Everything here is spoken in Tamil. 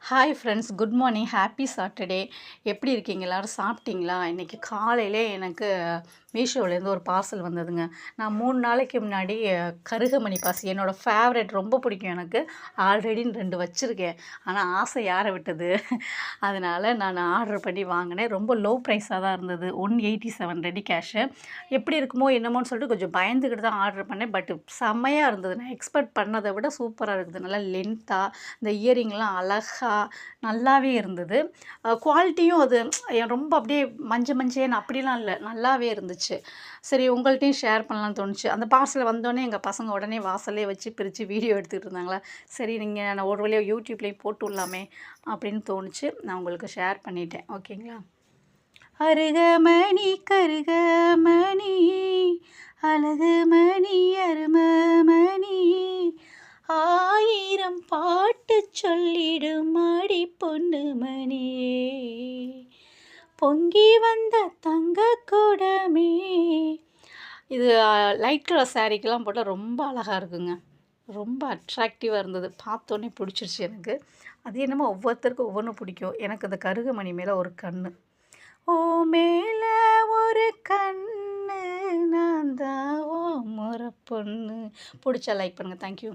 Hi friends, good morning, happy Saturday. எப்படி இருக்கீங்க? எல்லோரும் சாப்பிட்டீங்களா? இன்றைக்கி காலையிலே எனக்கு மீஷோவிலேருந்து ஒரு பார்சல் வந்ததுங்க. நான் 3 நாளைக்கு முன்னாடி கருகமணி பாசி என்னோடய ஃபேவரெட், ரொம்ப பிடிக்கும் எனக்கு. ஆல்ரெடி 2 வச்சுருக்கேன். ஆனால் ஆசை யாரை விட்டது? அதனால் நான் ஆர்டர் பண்ணி வாங்கினேன். ரொம்ப லோ ப்ரைஸாக தான் இருந்தது. 187 ரெடி கேஷு. எப்படி இருக்குமோ என்னமோன்னு சொல்லிட்டு கொஞ்சம் பயந்துக்கிட்டு தான் ஆர்டர் பண்ணேன். பட் செம்மையாக இருந்தது. நான் எக்ஸ்பெக்ட் பண்ணதை விட சூப்பராக இருக்குது. நல்லா லென்த்தாக, இந்த இயரிங்லாம் அழகாக நல்லாவே இருந்தது. குவாலிட்டியும் அது ரொம்ப அப்படியே மஞ்சேன்னு அப்படிலாம் இல்லை, நல்லாவே இருந்துச்சு. சரி, உங்கள்ட்டையும் ஷேர் பண்ணலான்னு தோணுச்சு. அந்த பார்சல் வந்தோடனே எங்கள் பசங்க உடனே வாசல்லே வச்சு பிரித்து வீடியோ எடுத்துக்கிட்டு இருந்தாங்களா, சரி நீங்கள் நான் ஒரு வழியாக யூடியூப்லேயும் போட்டு விடலாமே அப்படின்னு தோணுச்சு. நான் உங்களுக்கு ஷேர் பண்ணிட்டேன். ஓகேங்களா? அருகமணி கருகமணி அழகுமணி அருமமணி ஆயிரம் பாட்டு சொல்லிடும் ஆடி பொண்ணு மணியே, பொங்கி வந்த தங்க கூடமே. இது லைட் கலர் சாரீக்கெல்லாம் போட்டால் ரொம்ப அழகாக இருக்குங்க. ரொம்ப அட்ராக்டிவாக இருந்தது. பார்த்தோன்னே பிடிச்சிருச்சு எனக்கு. அது என்னமோ ஒவ்வொருத்தருக்கும் ஒவ்வொன்றும் பிடிக்கும். எனக்கு அந்த கருகமணி மேலே ஒரு கண்ணு, ஓ மேலே ஒரு கண்ணு, நான் தான் ஓ முறை பொண்ணு. பிடிச்சா லைக் பண்ணுங்கள். தேங்க்யூ.